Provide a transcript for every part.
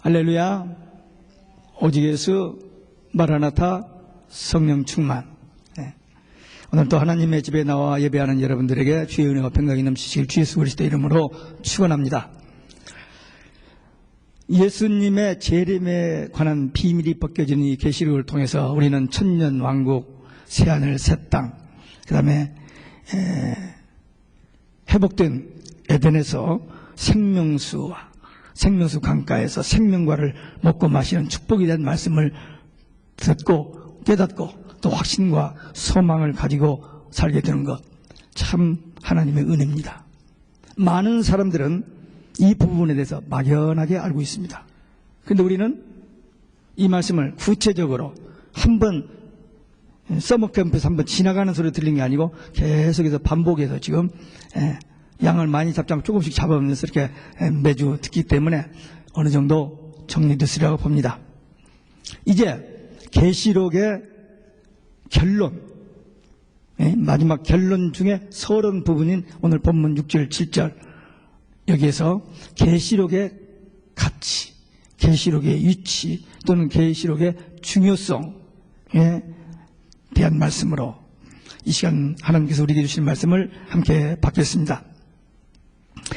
할렐루야. 오직 예수, 마라나타, 성령 충만. 오늘 또 하나님의 집에 나와 예배하는 여러분들에게 주의 은혜와 평강이 넘치시길 주 예수 그리스도 이름으로 축원합니다. 예수님의 재림에 관한 비밀이 벗겨진 이 계시록을 통해서 우리는 천년 왕국, 새하늘 새 땅, 그 다음에 회복된 에덴에서 생명수 강가에서 생명과를 먹고 마시는 축복에 대한 말씀을 듣고 깨닫고 또 확신과 소망을 가지고 살게 되는 것, 참 하나님의 은혜입니다. 많은 사람들은 이 부분에 대해서 막연하게 알고 있습니다. 그런데 우리는 이 말씀을 구체적으로 한번 서머캠프에서 한번 지나가는 소리 들린 게 아니고 계속해서 반복해서 지금 양을 많이 잡자면 조금씩 잡아오면서 이렇게 매주 듣기 때문에 어느 정도 정리됐으리라고 봅니다. 이제 계시록의 결론, 마지막 결론 중에 서론 부분인 오늘 본문 6절, 7절, 여기에서 계시록의 가치, 계시록의 위치 또는 계시록의 중요성에 대한 말씀으로 이 시간 하나님께서 우리에게 주신 말씀을 함께 받겠습니다.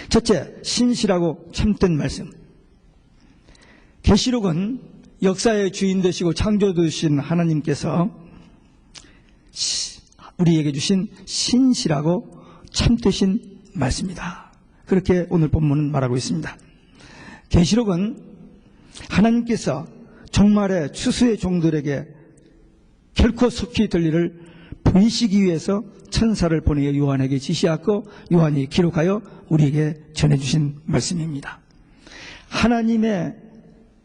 첫째, 신실하고 참된 말씀. 계시록은 역사의 주인 되시고 창조 되신 하나님께서 우리에게 주신 신실하고 참되신 말씀이다. 그렇게 오늘 본문은 말하고 있습니다. 계시록은 하나님께서 종말의 추수의 종들에게 결코 속히 될 일을 보이시기 위해서 천사를 보내어 요한에게 지시하고 요한이 기록하여 우리에게 전해주신 말씀입니다. 하나님의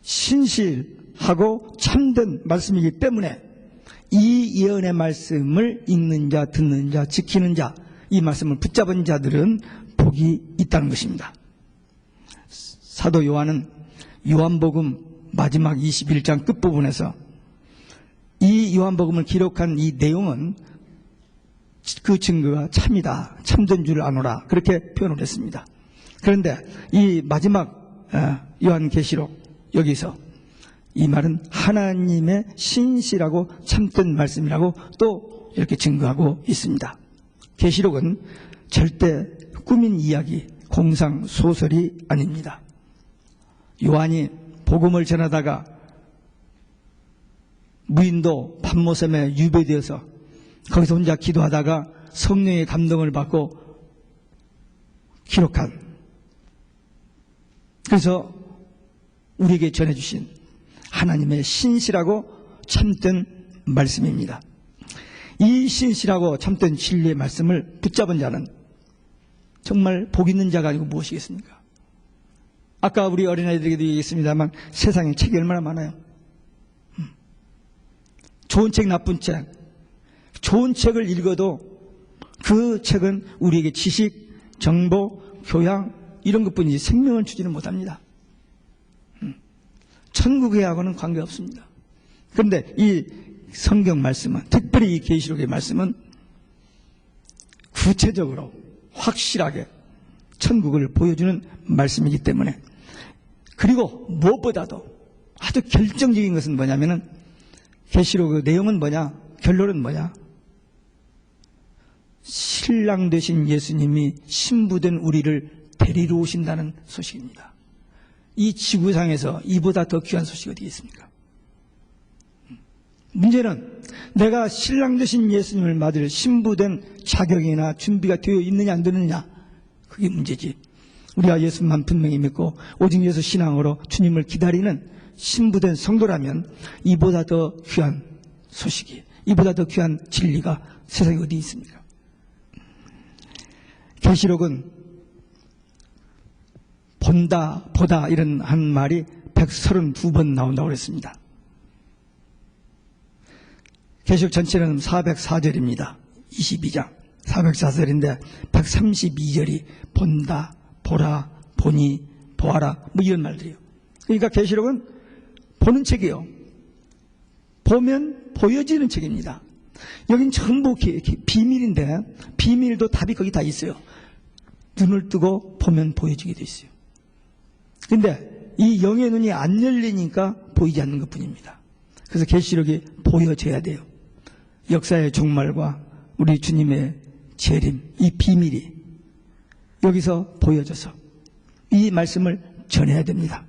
신실하고 참된 말씀이기 때문에 이 예언의 말씀을 읽는 자, 듣는 자, 지키는 자, 이 말씀을 붙잡은 자들은 복이 있다는 것입니다. 사도 요한은 요한복음 마지막 21장 끝부분에서 이 요한복음을 기록한 이 내용은 그 증거가 참이다, 참된 줄 아노라, 그렇게 표현을 했습니다. 그런데 이 마지막 요한계시록 여기서 이 말은 하나님의 신실하고 참된 말씀이라고 또 이렇게 증거하고 있습니다. 계시록은 절대 꾸민 이야기, 공상, 소설이 아닙니다. 요한이 복음을 전하다가 무인도 patmos에 유배되어서 거기서 혼자 기도하다가 성령의 감동을 받고 기록한, 그래서 우리에게 전해주신 하나님의 신실하고 참된 말씀입니다. 이 신실하고 참된 진리의 말씀을 붙잡은 자는 정말 복 있는 자가 아니고 무엇이겠습니까? 아까 우리 어린아이들에게도 얘기했습니다만 세상에 책이 얼마나 많아요. 좋은 책, 나쁜 책, 좋은 책을 읽어도 그 책은 우리에게 지식, 정보, 교양 이런 것뿐이지 생명을 주지는 못합니다. 천국에하고는 관계없습니다. 그런데 이 성경 말씀은, 특별히 이 계시록의 말씀은 구체적으로 확실하게 천국을 보여주는 말씀이기 때문에, 그리고 무엇보다도 아주 결정적인 것은 뭐냐면은 계시록의 내용은 뭐냐, 결론은 뭐냐, 신랑 되신 예수님이 신부된 우리를 데리러 오신다는 소식입니다. 이 지구상에서 이보다 더 귀한 소식이 어디 있습니까? 문제는 내가 신랑 되신 예수님을 맞을 신부된 자격이나 준비가 되어 있느냐 안 되느냐, 그게 문제지. 우리가 예수만 분명히 믿고 오직 예수 신앙으로 주님을 기다리는 신부된 성도라면 이보다 더 귀한 소식이, 이보다 더 귀한 진리가 세상에 어디 있습니까? 계시록은 본다, 보다 이런 한 말이 132번 나온다고 그랬습니다. 계시록 전체는 404절입니다. 22장 404절인데 132절이 본다, 보라, 보니, 보아라 뭐 이런 말들이에요. 그러니까 계시록은 보는 책이에요. 보면 보여지는 책입니다. 여긴 전부 비밀인데 비밀도 답이 거기 다 있어요. 눈을 뜨고 보면 보여지게 돼 있어요. 그런데 이 영의 눈이 안 열리니까 보이지 않는 것뿐입니다. 그래서 계시록이 보여져야 돼요. 역사의 종말과 우리 주님의 재림, 이 비밀이 여기서 보여져서 이 말씀을 전해야 됩니다.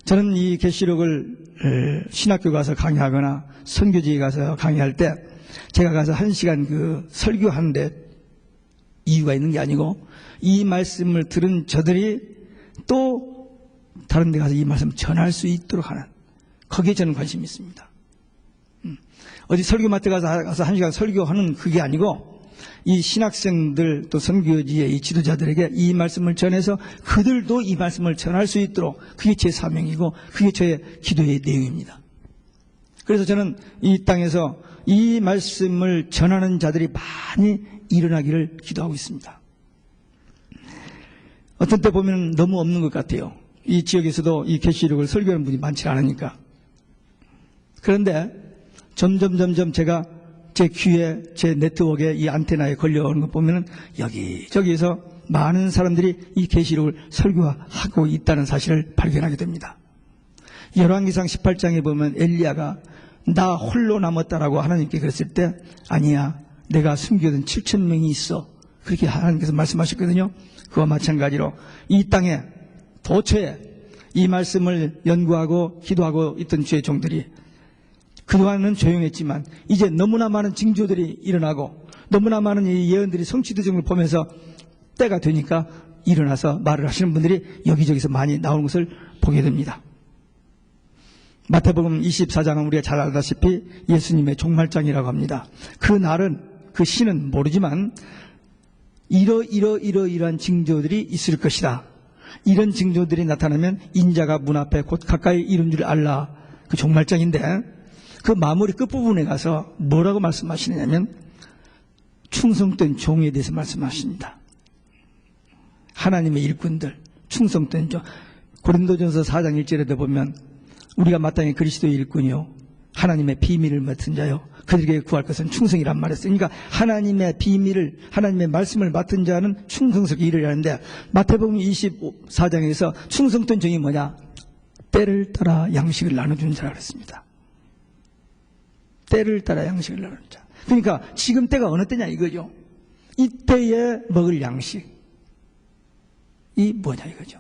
저는 이 계시록을 신학교 가서 강의하거나 선교지에 가서 강의할 때 제가 가서 1시간 그 설교하는데 이유가 있는 게 아니고 이 말씀을 들은 저들이 또 다른 데 가서 이 말씀을 전할 수 있도록 하는 거기에 저는 관심이 있습니다. 어디 설교 마트 가서 1시간 설교하는 그게 아니고 이 신학생들 또 선교지의 이 지도자들에게 이 말씀을 전해서 그들도 이 말씀을 전할 수 있도록 그게 제 사명이고 그게 저의 기도의 내용입니다. 그래서 저는 이 땅에서 이 말씀을 전하는 자들이 많이 일어나기를 기도하고 있습니다. 어떤 때 보면 너무 없는 것 같아요. 이 지역에서도 이 계시록을 설교하는 분이 많지 않으니까. 그런데 점점 제가 제 귀에, 제 네트워크에 이 안테나에 걸려오는 거 보면은 여기저기에서 많은 사람들이 이 계시록을 설교하고 있다는 사실을 발견하게 됩니다. 열왕기상 18장에 보면 엘리야가 나 홀로 남았다라고 하나님께 그랬을 때 아니야, 내가 숨겨둔 7,000명이 있어. 그렇게 하나님께서 말씀하셨거든요. 그와 마찬가지로 이 땅에 도처에 이 말씀을 연구하고 기도하고 있던 주의 종들이 그동안은 조용했지만 이제 너무나 많은 징조들이 일어나고 너무나 많은 이 예언들이 성취되는 걸 보면서 때가 되니까 일어나서 말을 하시는 분들이 여기저기서 많이 나오는 것을 보게 됩니다. 마태복음 24장은 우리가 잘 알다시피 예수님의 종말장이라고 합니다. 그 날은, 그 시는 모르지만 이러이러한 징조들이 있을 것이다. 이런 징조들이 나타나면 인자가 문 앞에 곧 가까이 이른 줄 알라. 그 종말장인데 그 마무리 끝부분에 가서 뭐라고 말씀하시느냐면 충성된 종에 대해서 말씀하십니다. 하나님의 일꾼들, 충성된 종. 고린도전서 4장 1절에도 보면 우리가 마땅히 그리스도의 일꾼이요 하나님의 비밀을 맡은 자요 그들에게 구할 것은 충성이란 말이었어요. 그러니까 하나님의 비밀을, 하나님의 말씀을 맡은 자는 충성스럽게 일을 하는데 마태복음 24장에서 충성된 종이 뭐냐? 때를 따라 양식을 나눠주는 자라고 그랬습니다. 때를 따라 양식을 나누는 자. 그러니까 지금 때가 어느 때냐 이거죠. 이때에 먹을 양식이 뭐냐 이거죠.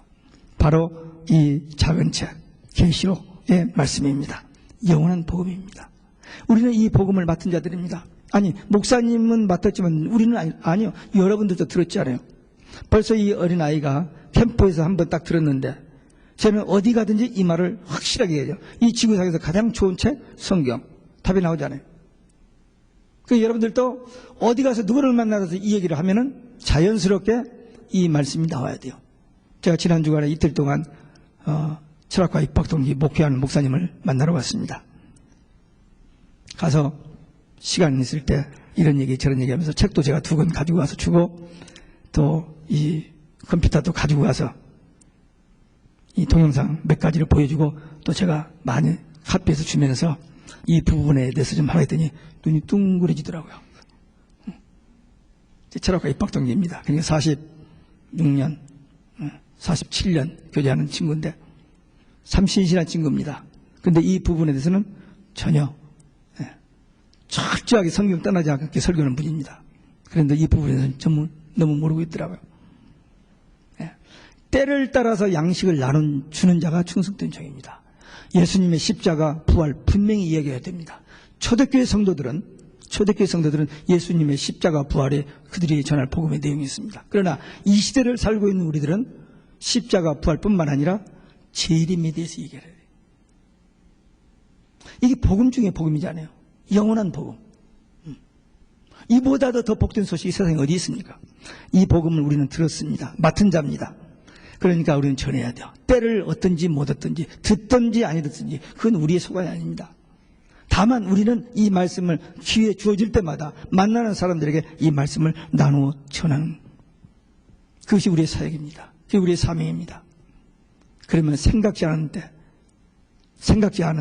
바로 이 작은 책 계시록의 말씀입니다. 영원한 복음입니다. 우리는 이 복음을 맡은 자들입니다. 아니, 목사님은 맡았지만 우리는 아니요. 여러분들도 들었잖아요. 벌써 이 어린아이가 캠프에서 한번 딱 들었는데 저는 어디 가든지 이 말을 확실하게 해야죠. 이 지구상에서 가장 좋은 책 성경. 답이 나오잖아요. 그 여러분들도 어디 가서 누구를 만나서 이 얘기를 하면은 자연스럽게 이 말씀이 나와야 돼요. 제가 지난 주간에 이틀 동안 철학과 입학동기 목회하는 목사님을 만나러 갔습니다. 가서 시간 있을 때 이런 얘기 저런 얘기 하면서 책도 제가 2권 가지고 와서 주고 또 이 컴퓨터도 가지고 가서 이 동영상 몇 가지를 보여주고 또 제가 많이 카피해서 주면서 이 부분에 대해서 좀 하라 했더니 눈이 둥그레지더라고요. 철학과 입학동기입니다. 그러니까 46년, 47년 교제하는 친구인데 참 신실한 친구입니다. 그런데 이 부분에 대해서는 전혀 철저하게 성경 떠나지 않게 설교하는 분입니다. 그런데 이 부분에 대해서는 전부 너무 모르고 있더라고요. 때를 따라서 양식을 주는 자가 충성된 종입니다. 예수님의 십자가 부활 분명히 이야기해야 됩니다. 초대교회 성도들은 예수님의 십자가 부활에 그들이 전할 복음의 내용이 있습니다. 그러나 이 시대를 살고 있는 우리들은 십자가 부활뿐만 아니라 재림에 대해서 얘기해야 돼요. 이게 복음 중에 복음이잖아요. 영원한 복음. 이보다도 더 복된 소식이 세상에 어디 있습니까? 이 복음을 우리는 들었습니다. 맡은 자입니다. 그러니까 우리는 전해야 돼요. 때를 얻든지 못 얻든지 듣든지 아니 듣든지 그건 우리의 소관이 아닙니다. 다만 우리는 이 말씀을 기회 주어질 때마다 만나는 사람들에게 이 말씀을 나누어 전하는 그것이 우리의 사역입니다. 그게 우리의 사명입니다. 그러면 생각지 않은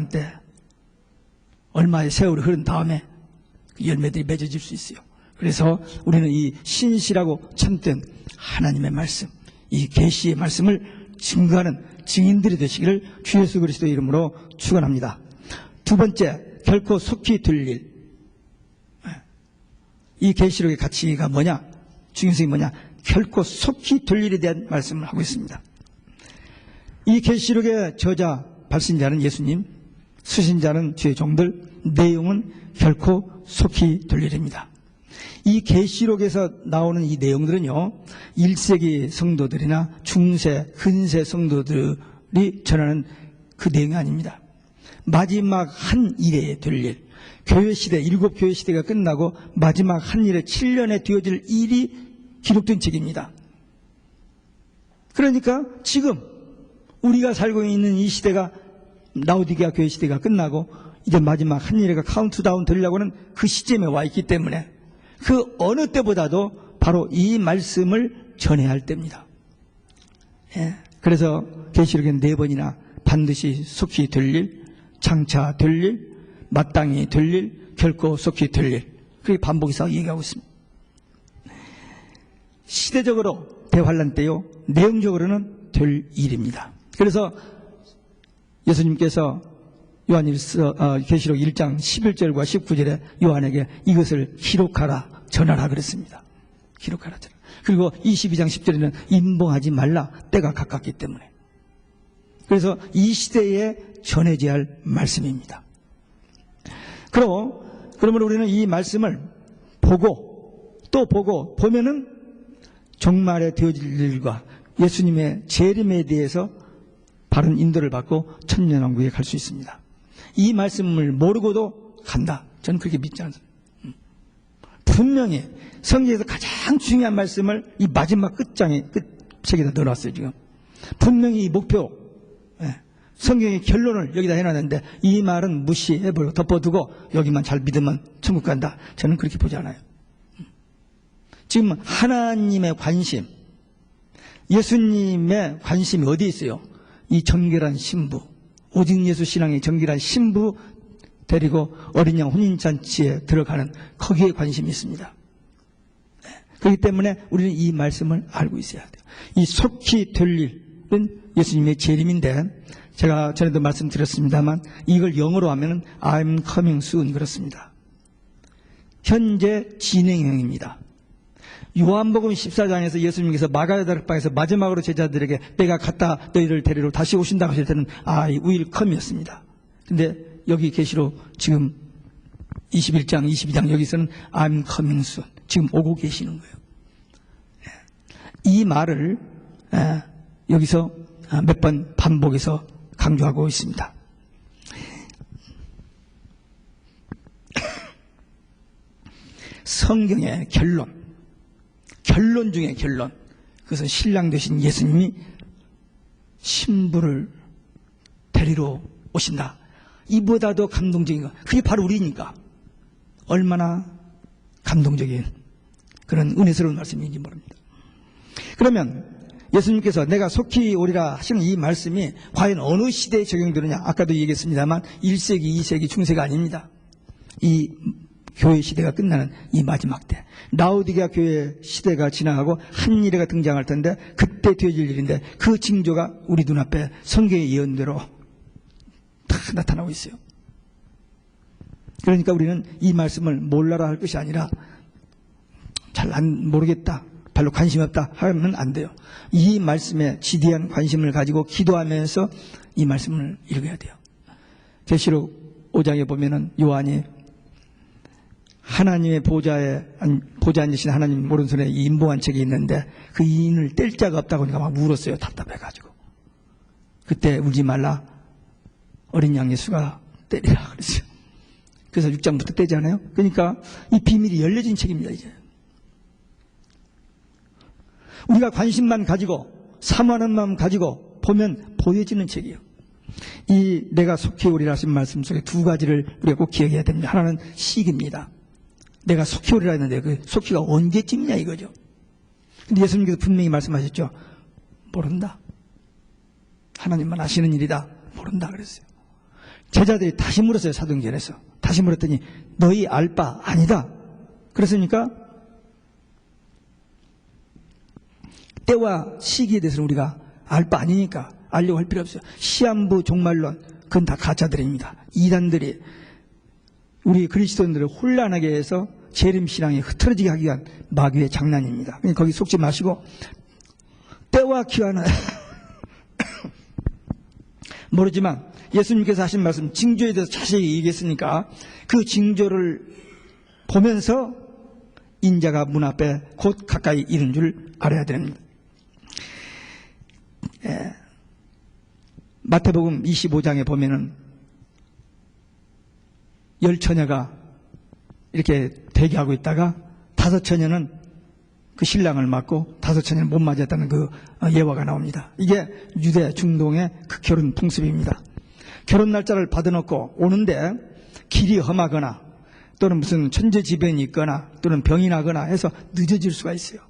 때 얼마의 세월이 흐른 다음에 열매들이 맺어질 수 있어요. 그래서 우리는 이 신실하고 참된 하나님의 말씀, 이 계시의 말씀을 증거하는 증인들이 되시기를 주 예수 그리스도의 이름으로 축원합니다. 두 번째, 결코 속히 들 일. 이 계시록의 가치가 뭐냐? 중요성이 뭐냐? 결코 속히 될 일에 대한 말씀을 하고 있습니다. 이 계시록의 저자, 발신자는 예수님, 수신자는 주의 종들, 내용은 결코 속히 될 일입니다. 이 계시록에서 나오는 이 내용들은요, 1세기 성도들이나 중세, 근세 성도들이 전하는 그 내용이 아닙니다. 마지막 한 일에 될 일, 교회 시대, 7교회 시대가 끝나고 마지막 한 일에 7년에 되어질 일이 기록된 책입니다. 그러니까 지금 우리가 살고 있는 이 시대가 라오디게아 교회 시대가 끝나고 이제 마지막 한 일회가 카운트다운 되려고 하는 그 시점에 와 있기 때문에 그 어느 때보다도 바로 이 말씀을 전해야 할 때입니다. 그래서 계시록에 4번이나 반드시 속히 될 일, 장차 될 일, 마땅히 될 일, 결코 속히 될 일, 그렇게 반복해서 얘기하고 있습니다. 시대적으로 대환란 때요, 내용적으로는 될 일입니다. 그래서 예수님께서 계시록 1장 11절과 19절에 요한에게 이것을 기록하라, 전하라 그랬습니다. 기록하라, 전하라. 그리고 22장 10절에는 임봉하지 말라, 때가 가깝기 때문에. 그래서 이 시대에 전해져야 할 말씀입니다. 그러면 우리는 이 말씀을 보고 또 보면은 종말에 되어질 일과 예수님의 재림에 대해서 바른 인도를 받고 천년왕국에 갈 수 있습니다. 이 말씀을 모르고도 간다. 저는 그렇게 믿지 않습니다. 분명히 성경에서 가장 중요한 말씀을 이 마지막 끝책에다 넣어놨어요. 지금 분명히 이 목표, 성경의 결론을 여기다 해놨는데 이 말은 무시해버리고 덮어두고 여기만 잘 믿으면 천국 간다. 저는 그렇게 보지 않아요. 지금 하나님의 관심, 예수님의 관심이 어디에 있어요? 이 정결한 신부, 오직 예수 신앙의 정결한 신부 데리고 어린 양 혼인잔치에 들어가는 거기에 관심이 있습니다. 그렇기 때문에 우리는 이 말씀을 알고 있어야 돼요. 이 속히 될 일은 예수님의 재림인데, 제가 전에도 말씀드렸습니다만 이걸 영어로 하면 I'm coming soon 그렇습니다. 현재 진행형입니다. 요한복음 14장에서 예수님께서 마가다락방에서 마지막으로 제자들에게 때가 갔다 너희를 데리러 다시 오신다고 하실 때는 I will come이었습니다. 근데 여기 계시록 지금 21장, 22장 여기서는 I'm coming soon. 지금 오고 계시는 거예요. 이 말을 여기서 몇 번 반복해서 강조하고 있습니다. 성경의 결론 중에 결론, 그것은 신랑 되신 예수님이 신부를 데리러 오신다. 이보다도 감동적인 거, 그게 바로 우리니까 얼마나 감동적인 그런 은혜스러운 말씀인지 모릅니다. 그러면 예수님께서 내가 속히 오리라 하시는 이 말씀이 과연 어느 시대에 적용되느냐? 아까도 얘기했습니다만 1세기, 2세기, 중세가 아닙니다. 이 교회 시대가 끝나는 이 마지막 때, 라오디게아 교회 시대가 지나가고 한 일회가 등장할 텐데 그때 되어질 일인데 그 징조가 우리 눈앞에 성경의 예언대로 다 나타나고 있어요. 그러니까 우리는 이 말씀을 몰라라 할 것이 아니라 잘 모르겠다, 별로 관심이 없다 하면 안 돼요. 이 말씀에 지대한 관심을 가지고 기도하면서 이 말씀을 읽어야 돼요. 계시록 5장에 보면은 요한이 하나님의 보좌에 앉으신 하나님 오른손에 임봉한 책이 있는데 그 인을 뗄 자가 없다고 하니까 막 울었어요. 답답해가지고. 그때 울지 말라, 어린 양 예수가 때리라 그랬어요. 그래서 6장부터 떼잖아요. 그러니까 이 비밀이 열려진 책입니다. 이제 우리가 관심만 가지고 사모하는 마음 가지고 보면 보여지는 책이에요. 이 내가 속히 오리라 하신 말씀 속에 두 가지를 우리가 꼭 기억해야 됩니다. 하나는 시기입니다. 내가 속히 오리라 했는데 그 속히가 언제쯤이냐 이거죠. 근데 예수님께서 분명히 말씀하셨죠. 모른다. 하나님만 아시는 일이다. 모른다 그랬어요. 제자들이 다시 물었어요. 사도행전에서. 다시 물었더니 너희 알 바 아니다. 그랬으니까 때와 시기에 대해서는 우리가 알 바 아니니까 알려고 할 필요 없어요. 시한부 종말론 그건 다 가짜들입니다. 이단들이 우리 그리스도인들을 혼란하게 해서 재림신앙이 흐트러지게 하기 위한 마귀의 장난입니다. 그러니까 거기 속지 마시고 때와 기한은 모르지만 예수님께서 하신 말씀 징조에 대해서 자세히 얘기했으니까 그 징조를 보면서 인자가 문 앞에 곧 가까이 이른 줄 알아야 됩니다. 마태복음 25장에 보면은 10처녀가 이렇게 대기하고 있다가 5처녀는 그 신랑을 맞고 5처녀는 못 맞았다는 그 예화가 나옵니다. 이게 유대 중동의 그 결혼 풍습입니다. 결혼 날짜를 받아놓고 오는데 길이 험하거나 또는 무슨 천재지변이 있거나 또는 병이 나거나 해서 늦어질 수가 있어요.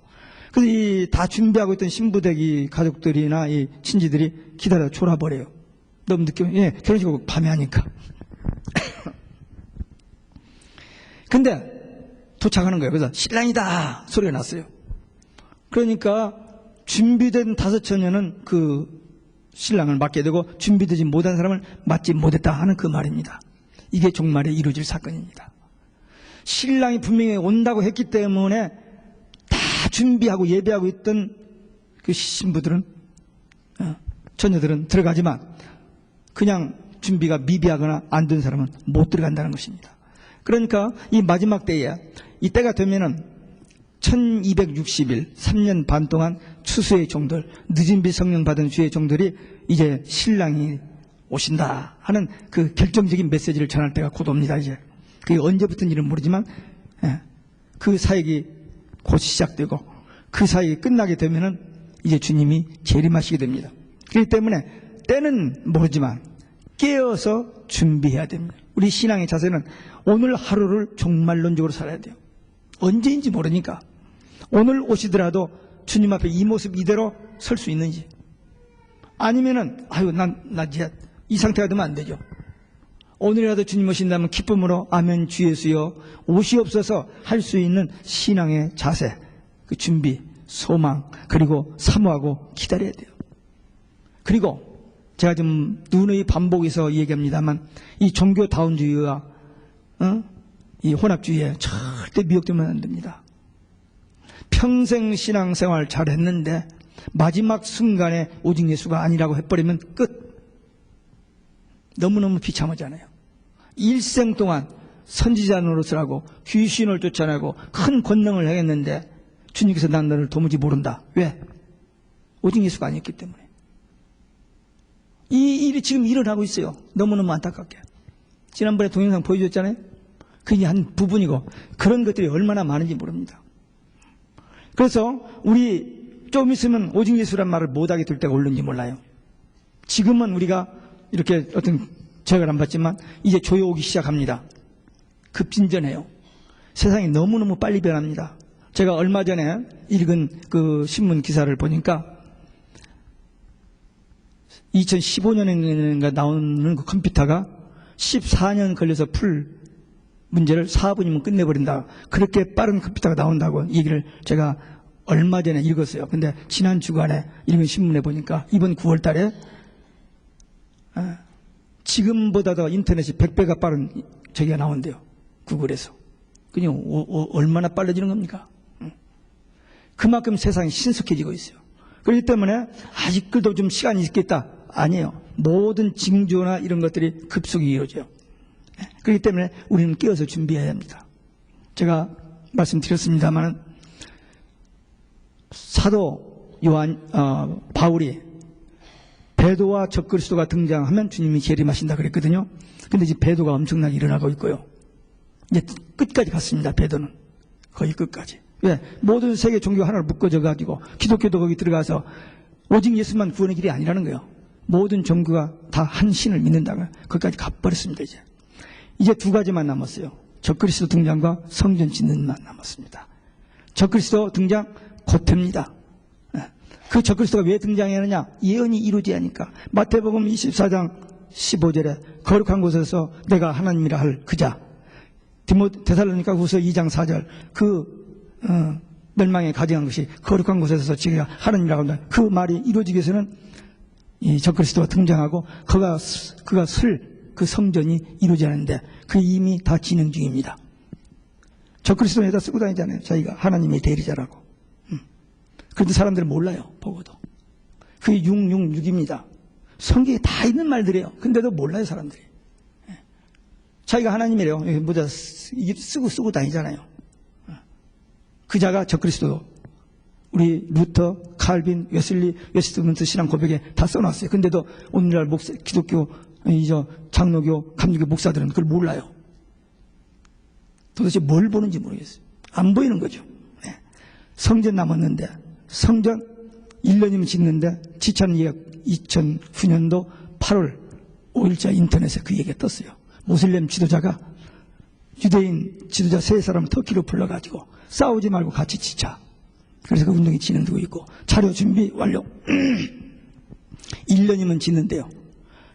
그래서 이 다 준비하고 있던 신부대기 가족들이나 이 친지들이 기다려 졸아버려요. 너무 늦게, 결혼식을 밤에 하니까. 근데 도착하는 거예요. 그래서 신랑이다 소리가 났어요. 그러니까 준비된 5처녀는 그 신랑을 맞게 되고 준비되지 못한 사람을 맞지 못했다 하는 그 말입니다. 이게 종말에 이루어질 사건입니다. 신랑이 분명히 온다고 했기 때문에 다 준비하고 예배하고 있던 그 신부들은 처녀들은 들어가지만 그냥 준비가 미비하거나 안 된 사람은 못 들어간다는 것입니다. 그러니까 이 마지막 때에 이 때가 되면은 1260일 3년 반 동안 추수의 종들, 늦은 비 성령 받은 주의 종들이 이제 신랑이 오신다 하는 그 결정적인 메시지를 전할 때가 곧 옵니다. 이제 그게 언제부터인지는 모르지만 그 사역이 곧 시작되고 그 사역이 끝나게 되면은 이제 주님이 재림하시게 됩니다. 그렇기 때문에 때는 모르지만 깨어서 준비해야 됩니다. 우리 신앙의 자세는 오늘 하루를 종말론적으로 살아야 돼요. 언제인지 모르니까 오늘 오시더라도 주님 앞에 이 모습 이대로 설 수 있는지 아니면은 나 이제 이 상태가 되면 안 되죠. 오늘이라도 주님 오신다면 기쁨으로 아멘 주 예수여 오시옵소서 할 수 있는 신앙의 자세, 그 준비, 소망 그리고 사모하고 기다려야 돼요. 그리고 제가 좀 누누이 반복해서 얘기합니다만 이 종교다운주의와 이 혼합주의에 절대 미혹되면 안 됩니다. 평생 신앙생활 잘했는데 마지막 순간에 오직 예수가 아니라고 해버리면 끝. 너무너무 비참하잖아요. 일생 동안 선지자 노릇을 하고 귀신을 쫓아내고 큰 권능을 행했는데 주님께서 난 너를 도무지 모른다. 왜? 오직 예수가 아니었기 때문에. 이 일이 지금 일어나고 있어요. 너무너무 안타깝게. 지난번에 동영상 보여줬잖아요. 그게 한 부분이고 그런 것들이 얼마나 많은지 모릅니다. 그래서 우리 좀 있으면 오직 예수란 말을 못하게 될 때가 올는지 몰라요. 지금은 우리가 이렇게 어떤 제약을 안 받지만 이제 조여오기 시작합니다. 급진전해요. 세상이 너무너무 빨리 변합니다. 제가 얼마 전에 읽은 그 신문 기사를 보니까 2015년인가 나오는 그 컴퓨터가 14년 걸려서 풀 문제를 4분이면 끝내버린다. 그렇게 빠른 컴퓨터가 나온다고 얘기를 제가 얼마 전에 읽었어요. 근데 지난 주간에 읽은 신문에 보니까 이번 9월 달에 지금보다 더 인터넷이 100배가 빠른 저기가 나온대요. 구글에서. 그냥 얼마나 빨라지는 겁니까? 그만큼 세상이 신속해지고 있어요. 그렇기 때문에 아직도 좀 시간이 있겠다. 아니에요. 모든 징조나 이런 것들이 급속히 이루어져요. 그렇기 때문에 우리는 깨어서 준비해야 합니다. 제가 말씀드렸습니다만 사도 바울이 베드로와 적그리스도가 등장하면 주님이 재림하신다 그랬거든요. 근데 이제 베드로가 엄청나게 일어나고 있고요. 이제 끝까지 갔습니다. 베드로는 거의 끝까지. 왜? 모든 세계 종교 하나를 묶어져 가지고 기독교도 거기 들어가서 오직 예수만 구원의 길이 아니라는 거예요. 모든 종교가 다 한 신을 믿는다고요. 거기까지 가버렸습니다. 이제 두 가지만 남았어요. 적그리스도 등장과 성전 짓는 만 남았습니다. 적그리스도 등장 곧 됩니다. 그 적그리스도가 왜 등장하느냐? 예언이 이루어져야 하니까. 마태복음 24장 15절에 거룩한 곳에서 내가 하나님이라 할 그자. 데살로니가 후서 2장 4절 그 멸망에 가증한 것이 거룩한 곳에서 지가 하느니라고 한다. 그 말이 이루어지기 위해서는 이 적그리스도가 등장하고 그가 그 성전이 이루어지는데 그 이미 다 진행 중입니다. 적그리스도에다 쓰고 다니잖아요. 자기가 하나님의 대리자라고. 그런데 사람들은 몰라요. 보고도. 그게 666입니다. 성경에 다 있는 말들이에요. 근데도 몰라요, 사람들이. 자기가 하나님이래요. 모자 쓰고 다니잖아요. 그 자가 적그리스도. 우리 루터, 칼빈, 웨슬리, 웨스트민스터 신앙 고백에 다 써놨어요. 근데도 오늘날 기독교, 장로교, 감리교 목사들은 그걸 몰라요. 도대체 뭘 보는지 모르겠어요. 안 보이는 거죠. 네. 성전 남았는데, 성전 1년이면 짓는데, 지찬 예약 2009년도 8월 5일자 인터넷에 그 얘기가 떴어요. 모슬렘 지도자가 유대인 지도자 3사람을 터키로 불러가지고 싸우지 말고 같이 지자. 그래서 그 운동이 진행되고 있고 자료 준비 완료. 1년이면 짓는데요.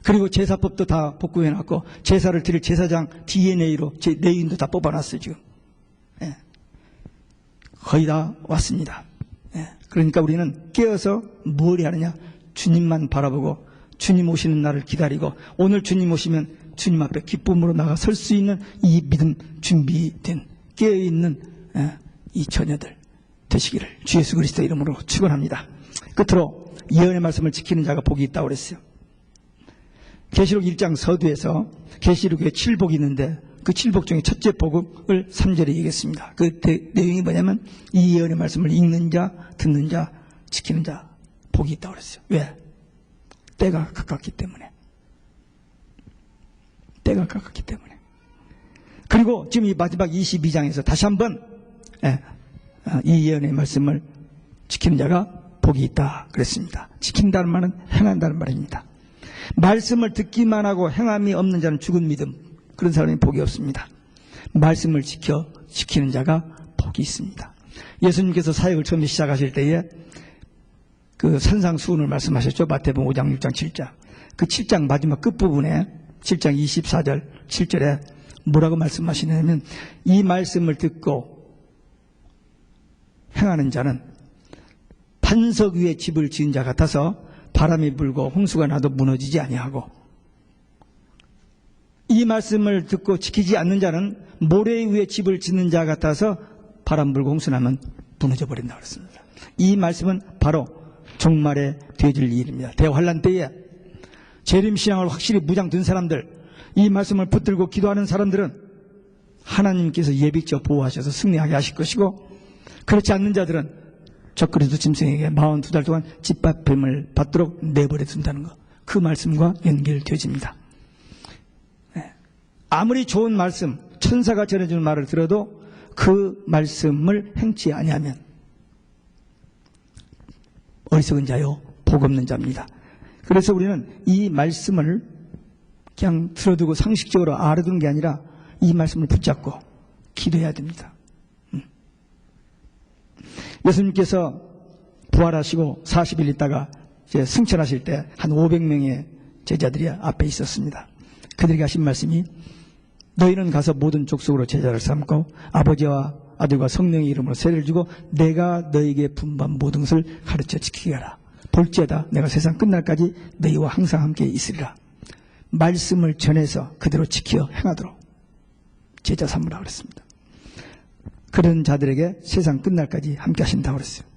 그리고 제사법도 다 복구해놨고 제사를 드릴 제사장 DNA로 제 내인도 다 뽑아놨어요 지금. 예. 거의 다 왔습니다. 예. 그러니까 우리는 깨어서 뭘 해야 하느냐. 주님만 바라보고 주님 오시는 날을 기다리고 오늘 주님 오시면 주님 앞에 기쁨으로 나가 설 수 있는 이 믿음 준비된 깨어있는 이 처녀들 되시기를 주 예수 그리스도 이름으로 축원합니다. 끝으로 예언의 말씀을 지키는 자가 복이 있다고 그랬어요. 계시록 1장 서두에서 계시록에 7복이 있는데 그 7복 중에 첫째 복을 3절에 얘기했습니다. 그 내용이 뭐냐면 이 예언의 말씀을 읽는 자, 듣는 자, 지키는 자 복이 있다고 그랬어요. 왜? 때가 가깝기 때문에. 때가 가깝기 때문에. 그리고 지금 이 마지막 22장에서 다시 한번 이 예언의 말씀을 지키는 자가 복이 있다 그랬습니다. 지킨다는 말은 행한다는 말입니다. 말씀을 듣기만 하고 행함이 없는 자는 죽은 믿음. 그런 사람이 복이 없습니다. 말씀을 지키는 자가 복이 있습니다. 예수님께서 사역을 처음에 시작하실 때에 그 산상수훈을 말씀하셨죠. 마태복음 5장, 6장, 7장. 그 7장 마지막 끝부분에 7장 24절, 7절에 뭐라고 말씀하시냐면 이 말씀을 듣고 행하는 자는 반석 위에 집을 지은 자 같아서 바람이 불고 홍수가 나도 무너지지 아니하고 이 말씀을 듣고 지키지 않는 자는 모래 위에 집을 짓는 자 같아서 바람 불고 홍수 나면 무너져 버린다고 그랬습니다. 이 말씀은 바로 종말에 되어질 일입니다. 대환란 때에 재림신앙을 확실히 무장된 사람들, 이 말씀을 붙들고 기도하는 사람들은 하나님께서 예비적 보호하셔서 승리하게 하실 것이고 그렇지 않는 자들은 적그리스도 짐승에게 42달 동안 짓밟힘을 받도록 내버려 둔다는 것. 그 말씀과 연결되어집니다. 네. 아무리 좋은 말씀, 천사가 전해주는 말을 들어도 그 말씀을 행치 아니하면 어리석은 자요, 복 없는 자입니다. 그래서 우리는 이 말씀을 그냥 들어두고 상식적으로 알아두는 게 아니라 이 말씀을 붙잡고 기도해야 됩니다. 예수님께서 부활하시고 40일 있다가 이제 승천하실 때 한 500명의 제자들이 앞에 있었습니다. 그들에게 하신 말씀이 너희는 가서 모든 족속으로 제자를 삼고 아버지와 아들과 성령의 이름으로 세례를 주고 내가 너희에게 분반 모든 것을 가르쳐 지키게 하라. 볼지어다 내가 세상 끝날까지 너희와 항상 함께 있으리라. 말씀을 전해서 그대로 지켜 행하도록 제자 삼으라 그랬습니다. 그런 자들에게 세상 끝날까지 함께 하신다고 그랬어요.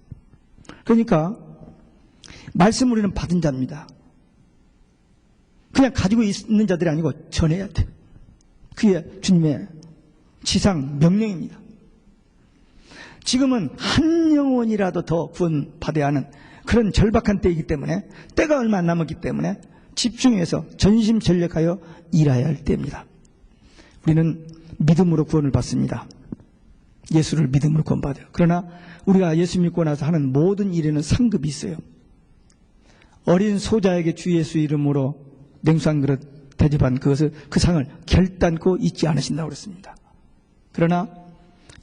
그러니까 말씀을 우리는 받은 자입니다. 그냥 가지고 있는 자들이 아니고 전해야 돼. 그게 주님의 지상 명령입니다. 지금은 한 영혼이라도 더 구원받아야 하는 그런 절박한 때이기 때문에 때가 얼마 안 남았기 때문에 집중해서 전심전력하여 일해야 할 때입니다. 우리는 믿음으로 구원을 받습니다. 예수를 믿음으로 구원받아요. 그러나 우리가 예수 믿고 나서 하는 모든 일에는 상급이 있어요. 어린 소자에게 주 예수 이름으로 냉수 한 그릇 대접한 그것을 그 상을 결단코 잊지 않으신다고 그랬습니다. 그러나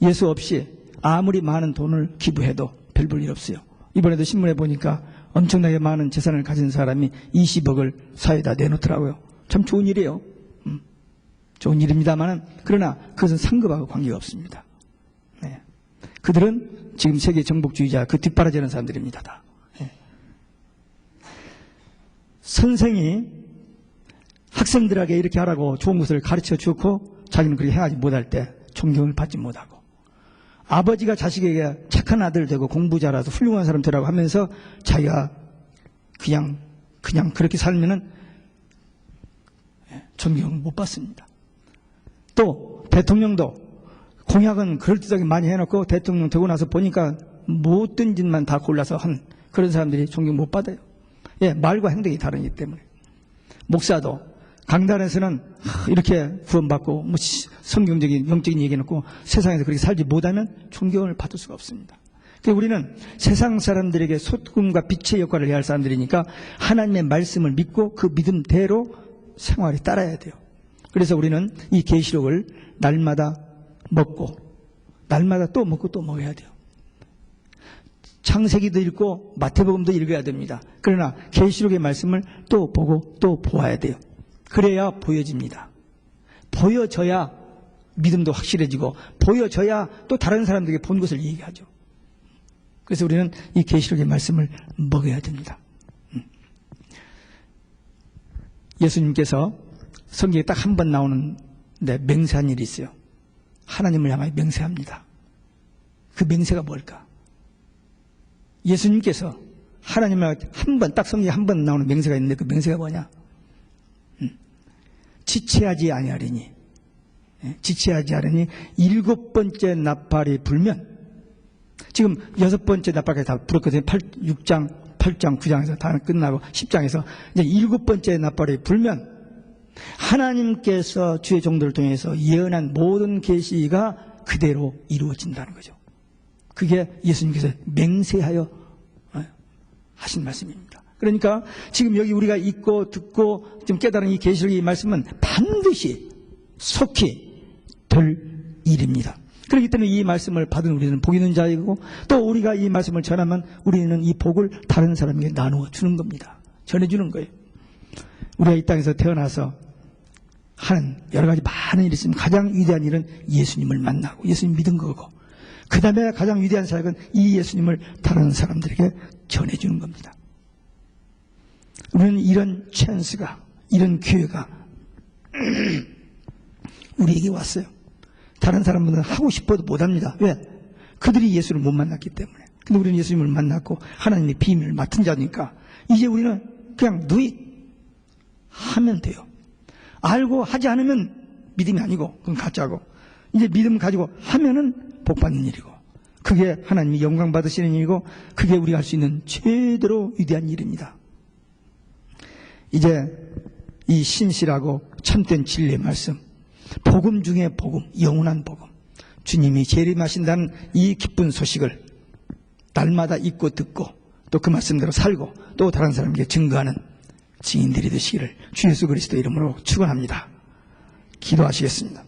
예수 없이 아무리 많은 돈을 기부해도 별 볼 일 없어요. 이번에도 신문에 보니까 엄청나게 많은 재산을 가진 사람이 20억을 사회에다 내놓더라고요. 참 좋은 일이에요. 좋은 일입니다만 그러나 그것은 상급하고 관계가 없습니다. 네. 그들은 지금 세계 정복주의자 그 뒷바라지하는 사람들입니다. 다. 예. 선생이 학생들에게 이렇게 하라고 좋은 것을 가르쳐 주고 자기는 그렇게 행하지 못할 때 존경을 받지 못하고, 아버지가 자식에게 착한 아들 되고 공부 잘해서 훌륭한 사람 되라고 하면서 자기가 그냥 그렇게 살면은 존경을 못 받습니다. 또 대통령도 공약은 그럴듯하게 많이 해놓고 대통령 되고 나서 보니까 못된 짓만 다 골라서 한 그런 사람들이 존경 못 받아요. 예, 말과 행동이 다르기 때문에. 목사도 강단에서는 이렇게 구원받고 뭐 성경적인 영적인 얘기해놓고 세상에서 그렇게 살지 못하면 존경을 받을 수가 없습니다. 그래서 우리는 세상 사람들에게 소금과 빛의 역할을 해야 할 사람들이니까 하나님의 말씀을 믿고 그 믿음대로 생활이 따라야 돼요. 그래서 우리는 이 계시록을 날마다 먹고 날마다 또 먹고 또 먹어야 돼요. 창세기도 읽고 마태복음도 읽어야 됩니다. 그러나 계시록의 말씀을 또 보고 또 보아야 돼요. 그래야 보여집니다. 보여져야 믿음도 확실해지고 보여져야 또 다른 사람들에게 본 것을 얘기하죠. 그래서 우리는 이 계시록의 말씀을 먹어야 됩니다. 예수님께서 성경에 딱 한 번 나오는데 맹세한 일이 있어요. 하나님을 향하여 맹세합니다. 그 맹세가 뭘까? 예수님께서 하나님을 한 번, 딱 성경에 한 번 나오는 맹세가 있는데 그 맹세가 뭐냐? 지체하지 아니하리니, 지체하지 않으니 7번째 나팔이 불면, 지금 6번째 나팔까지 다 불었거든요. 6장, 8장, 9장에서 다 끝나고 10장에서 이제 7번째 나팔이 불면 하나님께서 주의 종들을 통해서 예언한 모든 계시가 그대로 이루어진다는 거죠. 그게 예수님께서 맹세하여 하신 말씀입니다. 그러니까 지금 여기 우리가 읽고 듣고 지금 깨달은 이 계시록의 말씀은 반드시 속히 될 일입니다. 그렇기 때문에 이 말씀을 받은 우리는 복 있는 자이고, 또 우리가 이 말씀을 전하면 우리는 이 복을 다른 사람에게 나누어 주는 겁니다. 전해주는 거예요. 우리가 이 땅에서 태어나서 하는 여러 가지 많은 일이 있으면 가장 위대한 일은 예수님을 만나고 예수님 믿은 거고, 그 다음에 가장 위대한 사역은 이 예수님을 다른 사람들에게 전해주는 겁니다. 우리는 이런 찬스가, 이런 기회가 우리에게 왔어요. 다른 사람들은 하고 싶어도 못합니다. 왜? 그들이 예수를 못 만났기 때문에. 근데 우리는 예수님을 만났고 하나님의 비밀을 맡은 자니까 이제 우리는 그냥 하면 돼요. 알고 하지 않으면 믿음이 아니고 그건 가짜고, 이제 믿음 가지고 하면은 복 받는 일이고, 그게 하나님이 영광 받으시는 일이고, 그게 우리가 할 수 있는 최대로 위대한 일입니다. 이제 이 신실하고 참된 진리의 말씀, 복음 중에 복음, 영원한 복음, 주님이 재림하신다는 이 기쁜 소식을 날마다 읽고 듣고 또 그 말씀대로 살고 또 다른 사람에게 증거하는 증인들이 되시기를 주 예수 그리스도 이름으로 축원합니다. 기도하시겠습니다.